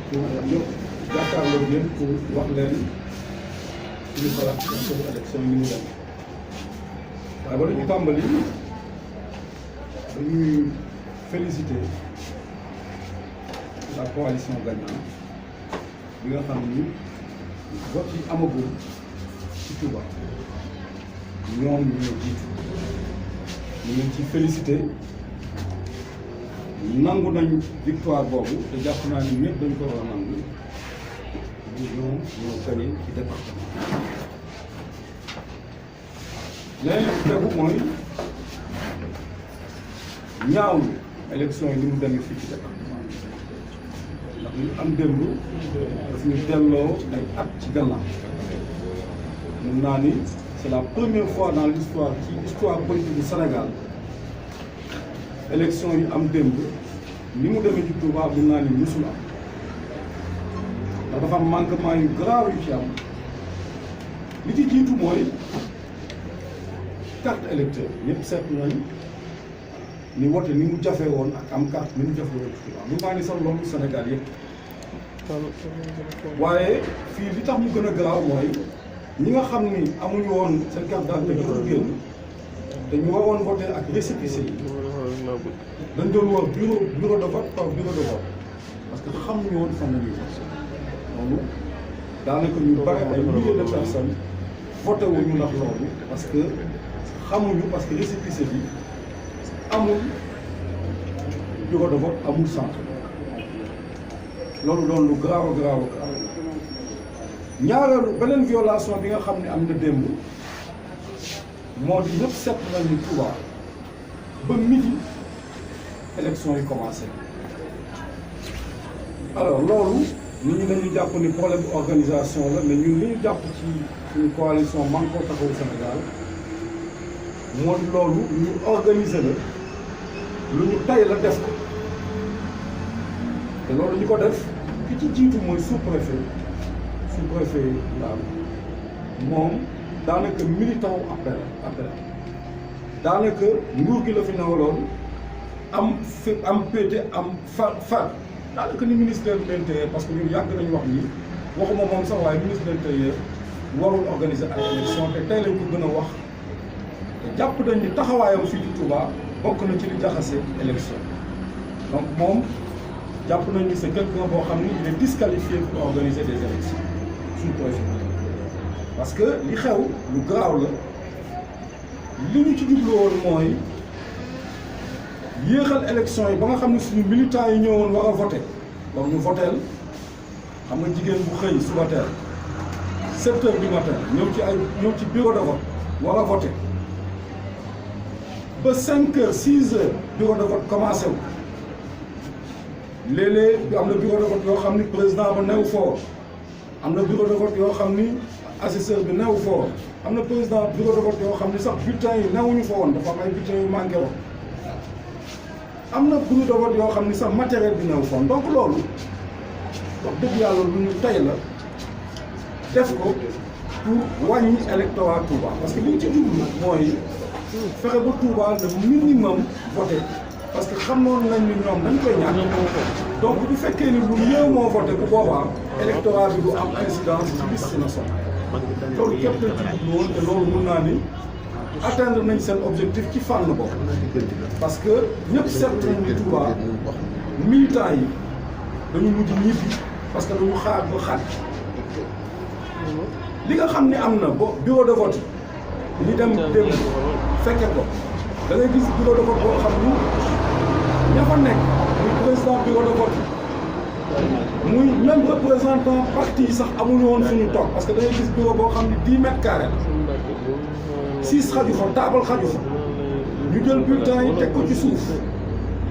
pour ñëpp jàkkaarloo yéen pour wax leen suñu xalaat ci élection yi ni mu dem waaye bala ñu tàmbali dañuy féliciter la coalition gagnante bi nga xam ni vote yi amagul ci Touba ñoom ñoo jiitu ñu leen ci féliciter nangu nañu victoire boobu te jàpp naa ni ñëpp dañ ko war a nangu bu ñoo gagné ci département leneen li tegu mooy ñaaw élection yi ni mu demee fii ci département ndax ñu am démb daf ñu delloo ay at ci gannaaw mun naa ni c'est la première fois dans l'histoire ci histoire politique du Sénégal élection yi am démb ni mu demee ci Touba mun naa ni musul am ndax dafa am manquement yu grave yu ci am li ci jiitu mooy carte électeur ñëpp seetlu nañu ni wote ni mu jafe woon ak am carte ni mu jafe woon ci Touba mun naa ni sax loolu Sénégal yëpp waaye fii li tax mu gën a garaaw mooy ñi nga xam ni amuñu woon seen carte d'identité dafa génn te ñu waroon voté ak récépissé yi dañ doon wax bureau de vote par bureau de vote parce que xamuñu woon fan la ñuy voté loolu daanaka ñu bari ay milliers de personnes voté wuñu ndax loolu parce que xamuñu parce que récépissé bi amul bureau de vote amul centre loolu doon lu garaaw garaaw ñaareelu beneen violation bi nga xam ne am na démb moo di ñëpp seet nañu Touba ba midi élection yi commencé alors loolu nit ñi dañuy jàpp ni problème de organisation la mais ñun li ñu jàpp ci suñu coalition Manko Taxawu Sénégal moo di loolu ñu organiser la lu ñu tay la def ko te loolu ñu ko def ki ci jiitu mooy sous-préfet daal moom daanaka militant wu appel daanaka nguur gi la fi newaloon am pété am far daanaka ni ministère de l'intérieur parce que ñun yàgg nañu wax ni waxuma moom sax waaye ministre de l'intérieur warul organiser ay élection te tey lañ ko gën a wax te jàpp nañ ni taxawaayam fii ci Touba bokk na ci li jaxase élection donc moom jàpp nañ ni c'est quelqu'un boo xam ni il est disqualifié pour organiser des élections suñu projet parce que li xew lu garaaw la li ñu ci jublu woon mooy yéexal élection yi ba nga xam ne suñu militants yi ñëwoon war a voté donc ñu voteel xam nga jigéen bu xëy suba teel 7 heures du matin ñëw ci bureau de vote war a voté ba 5 heures 6 heures bureau de vote commencé wu léeg-léeg am na bureau de vote yoo xam ni président ba new foo am na bureau de vote yoo xam ni assesseur bi new foo am na président bureau de vote yoo xam ni sax bulletins yi newuñu fa woon dafa am ay bulletins yu manqué woon am na bureau de vote yoo xam ni sax matériel bi new foon donc loolu wax dëgg yàlla lu ñu tey la def ko pour wàññi électorat Touba parce que li ñu ci jublu mooy fexe ba Touba le minimum voté parce que xamoon nañ ni ñoom dañ koy ñàkk donc bu fekkee ni lu néew moo voté bu boobaa électorat bi du am incidence ci liste nationale loolu képp la ci jublu woon te loolu mun naa ni atteindre nañ seen objectif ci fànn boobu parce que ñëpp seetlu nañ ni Touba militants yi dañu mujj ñibbi parce que dañu xaar ba xaar li nga xam ne am na bureau de vote yi ñu dem fekke ko da ngay gis bureau de vote boo xam ni ña fa nekk muy président bureau de vote muy même représentant parti yi sax amuñu woon fu ñu toog parce que da ngay gis bureau boo xam ni 10 mètres carrés la 6 xaju fa taabal xaju fa ñu jël bulletin yi teg ko ci suuf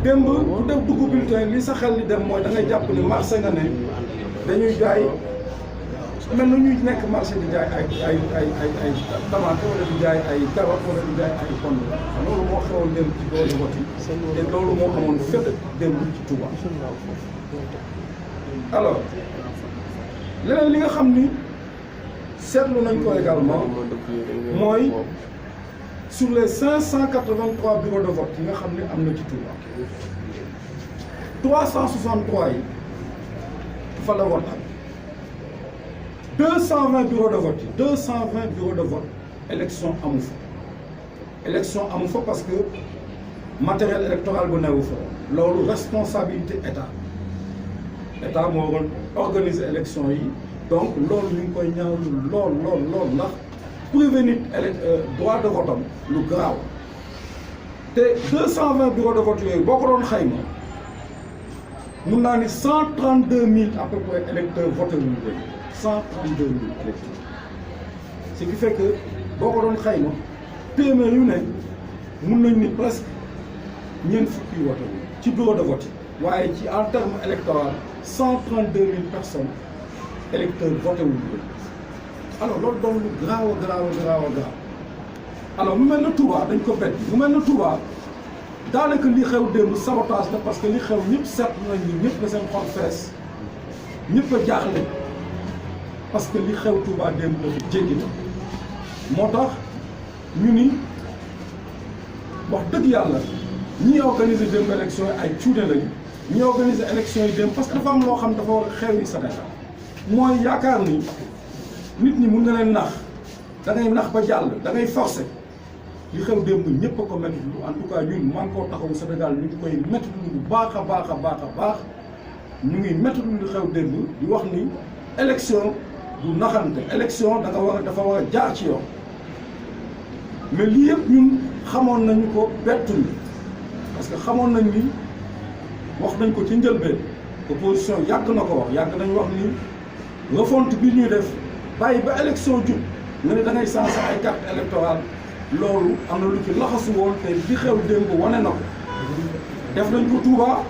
démb ku def dugg bulletin li sa xel li dem mooy da ngay jàpp ni marché nga ne dañuy jaay mel na ñuy nekk marché di jaay ay tomate wala di jaay ay carotte wala di jaay ay pomme loolu moo xewoon démb ci bureau de vote yi te loolu moo amoon fépp démb ci Touba alors leneen li nga xam ni seetlu nañ ko également mooy sur les 583 bureaux de vote yi nga xam ne am na ci Touba 363 yi fa la vote am 220 bureaux de vote 220 bureaux de vote élection amu fa parce que matériel électoral bu newu fa loolu responsabilité état moo waroon organiser élection yi donc loolu ñu ngi koy ñaawlu lool ndax privé nit droit de vote am lu garaaw te 220 bureaux de vote yooyu boo ko doon xayma mun naa ni 132 000 à peu près électeurs voté wuñu ko 132 000 électeurs ce qui fait que boo ko doon xayma téeméer yu ne mun nañ ni presque ñeent fukki voté wuñu ci bureau de vote yi waaye ci en terme électoral 132 000 personnes électeurs voté wuñu ko alors loolu doon lu garaaw alors mu mel na Touba dañ ko bett mu mel na Touba daanaka li xew démb sabotage la parce que li xew ñëpp seetlu nañ ni ñëpp na seen xol fees ñëpp a jaaxle parce que li xew Touba démb dafa jéggi na moo tax ñu ni wax dëgg yàlla ñi organiser démb élection yi ay cuune lañu ñi organiser élection yi démb parce que dafa am loo xam dafa war a xew yi Sénégal mooy yaakaar ni nit ñi mun nga leen nax da ngay nax ba jàll da ngay forcer li xew démb ñëpp a ko métti en tout cas ñun man koo taxawu Sénégal ñu ngi koy métti bu baax a baax ñu ngi métti li xew démb di wax ni élection du naxante élection dafa war a jaar ci yoon mais lii yëpp ñun xamoon nañu ko bettuñu parce que xamoon nañ ni wax nañ ko ci njëlbeen opposition yàgg na ko wax yàgg nañ wax ni refonte bi ñuy def bàyyi ba élection jub nga ne da ngay sensé ay carte électorale loolu am na lu ci laxasu woon te li xew démb wane na ko def nañ ko Touba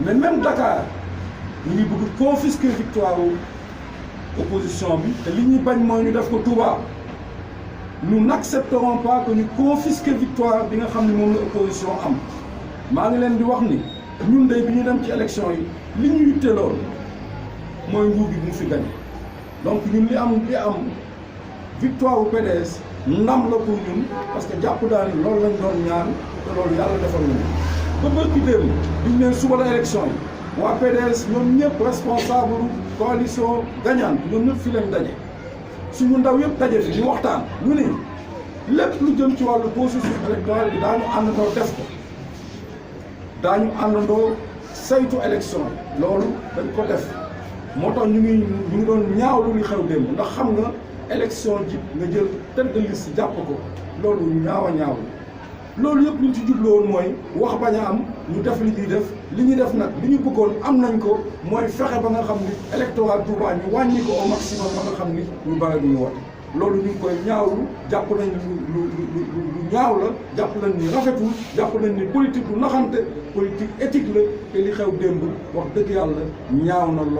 mais même Dakar ñu ngi bëgg confisquer victoire opposition bi te li ñuy bañ mooy ñu def ko Touba nous n'accepterons pas que ñu confisquer victoire bi nga xam ne moom la opposition am maa ngi leen di wax ni ñun de bi ñu dem ci élection yi li ñu yitteloon mooy nguur gi mu fi gañ donc ñun li am victoire bu PDS ndam la pour ñun parce que jàpp daal ni loolu lañ doon ñaan te loolu yàlla defal nañu ba bërki démb diñ leen suba la élection yi waa PDS ñoom ñëpp responsable coalition gagnante ñoom ñëpp fi lañ daje suñu ndaw yëpp daje fi ñu waxtaan ñu ni lépp lu jëm ci wàllu processus électoral bi daañu àndandoo def ko daañu àndandoo saytu élection yi loolu dañ ko def moo tax ñu ngi doon ñaawlu li xew démb ndax xam nga élection jib nga jël tête de liste jàpp ko loolu ñaaw loolu yëpp li ñu ci jubloon mooy wax bañ a am ñu def li ñuy def nag li ñu bëggoon am nañ ko mooy fexe ba nga xam ni électoral Touba ñu wàññi ko au maximum ba nga xam ni ñu bëri duñu wote loolu ñu ngi koy ñaawlu jàpp nañ lu ñaaw la jàpp nañ ni rafetul jàpp nañ ni politique du naxante politique éthique la te li xew démb wax dëgg yàlla ñaaw na lool